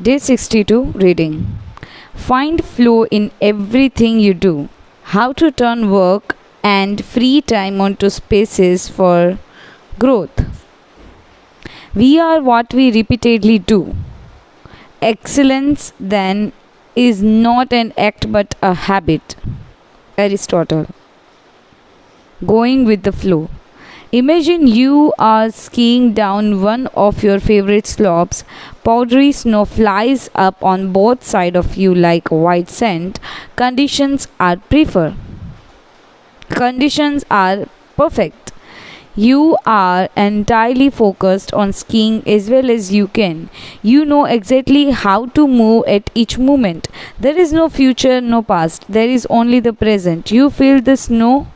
Day 62 Reading. Find flow in everything you do. How to turn work and free time onto spaces for growth. We are what we repeatedly do. Excellence, then, is not an act but a habit. Aristotle. Going with the flow. Imagine you are skiing down one of your favorite slopes. Powdery snow flies up on both sides of you like white sand. Conditions are perfect. You are entirely focused on skiing as well as you can. You know exactly how to move at each moment. There is no future, no past. There is only the present. You feel the snow,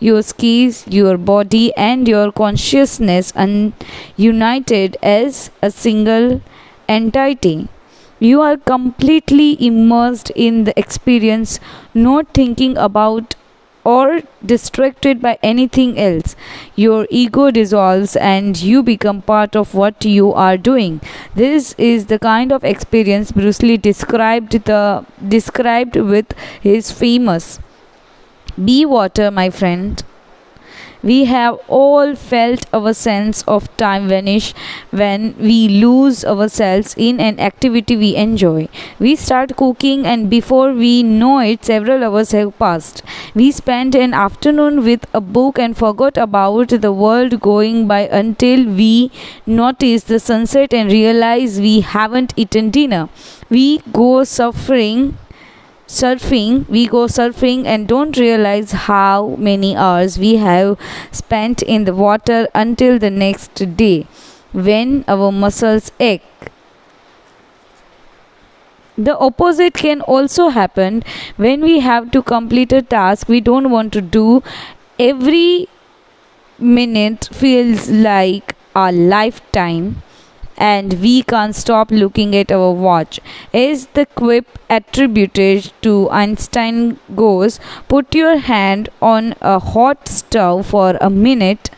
your skis, your body, and your consciousness united as a single entity. You are completely immersed in the experience, not thinking about or distracted by anything else. Your ego dissolves and you become part of what you are doing. This is the kind of experience Bruce Lee described with his famous "Be water, my friend." We have all felt our sense of time vanish when we lose ourselves in an activity we enjoy. We start cooking, and before we know it, several hours have passed. We spent an afternoon with a book and forgot about the world going by until we notice the sunset and realize we haven't eaten dinner. We go surfing and don't realize how many hours we have spent in the water until the next day when our muscles ache. The opposite can also happen when we have to complete a task we don't want to do. Every minute feels like a lifetime and we can't stop looking at our watch. As the quip attributed to Einstein goes, put your hand on a hot stove for a minute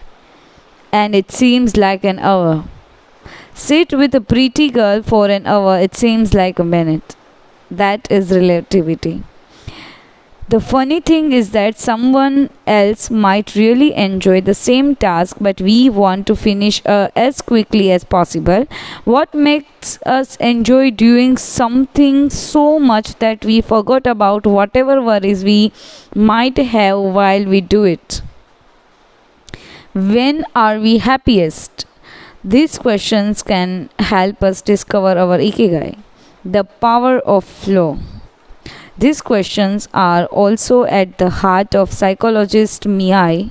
and it seems like an hour. Sit with a pretty girl for an hour, it seems like a minute. That is relativity. The funny thing is that someone else might really enjoy the same task, but we want to finish as quickly as possible. What makes us enjoy doing something so much that we forgot about whatever worries we might have while we do it? When are we happiest? These questions can help us discover our ikigai, the power of flow. These questions are also at the heart of psychologist Mihaly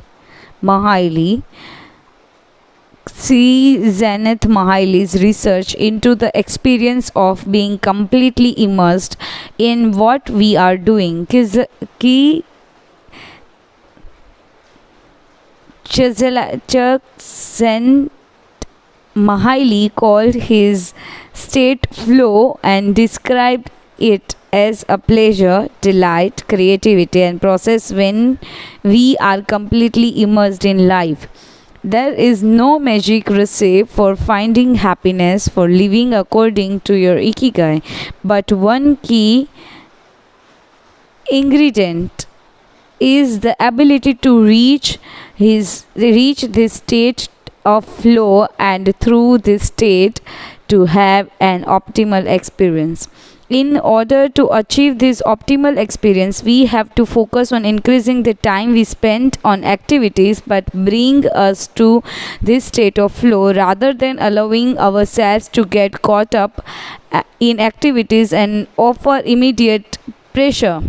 Csikszentmihalyi's research into the experience of being completely immersed in what we are doing. Csikszentmihalyi called his state flow and described it as a pleasure, delight, creativity, and process when we are completely immersed in life. There is no magic recipe for finding happiness, for living according to your ikigai, but one key ingredient is the ability to reach this state of flow, and through this state to have an optimal experience. In order to achieve this optimal experience, we have to focus on increasing the time we spend on activities that bring us to this state of flow rather than allowing ourselves to get caught up in activities and offer immediate pleasure.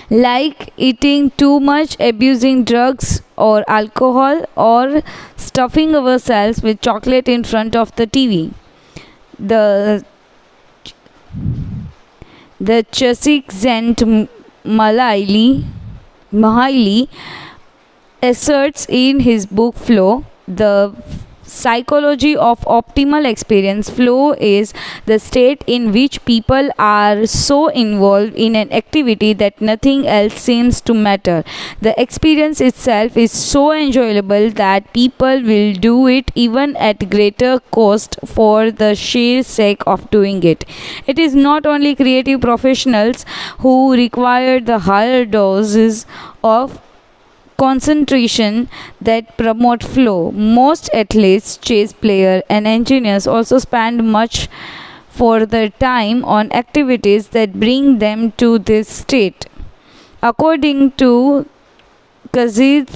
Like eating too much, abusing drugs or alcohol, or stuffing ourselves with chocolate in front of the TV. The Csikszentmihalyi asserts in his book Flow, the psychology of optimal experience. Flow is the state in which people are so involved in an activity that nothing else seems to matter. The experience itself is so enjoyable that people will do it even at greater cost for the sheer sake of doing it. It is not only creative professionals who require the higher doses of concentration that promote flow. Most athletes, chess players, and engineers also spend much for their time on activities that bring them to this state. According to Kazizent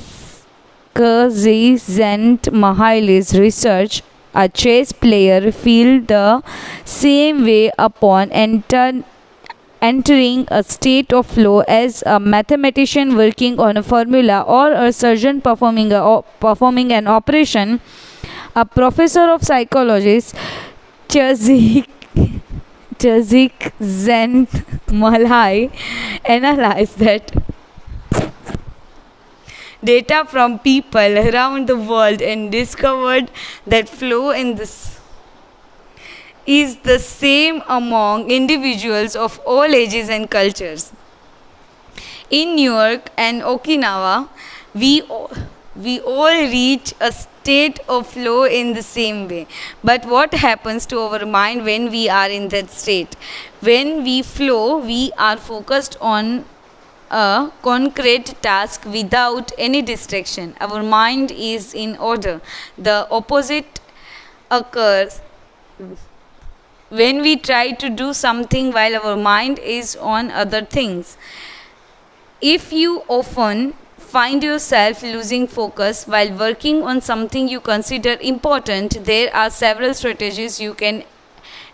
Mahali's research, a chess player feels the same way upon entering a state of flow as a mathematician working on a formula or a surgeon performing an operation. A professor of psychology, Chazik Zent Malai, analyzed that data from people around the world and discovered that flow in this is the same among individuals of all ages and cultures. In New York and Okinawa, we all reach a state of flow in the same way. But what happens to our mind when we are in that state? When we flow, we are focused on a concrete task without any distraction. Our mind is in order. The opposite occurs when we try to do something while our mind is on other things. If you often find yourself losing focus while working on something you consider important, there are several strategies you can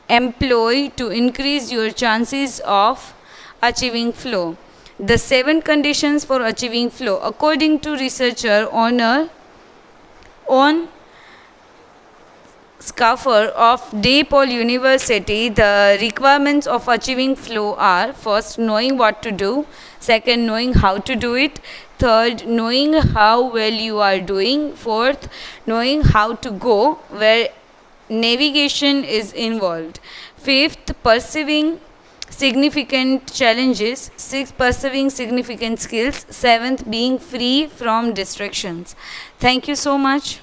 employ to increase your chances of achieving flow. The 7 conditions for achieving flow. According to researcher on Scaffer of DePaul University, the requirements of achieving flow are: first, knowing what to do; second, knowing how to do it; third, knowing how well you are doing; fourth, knowing how to go where navigation is involved; fifth, perceiving significant challenges; sixth, perceiving significant skills; seventh, being free from distractions. Thank you so much.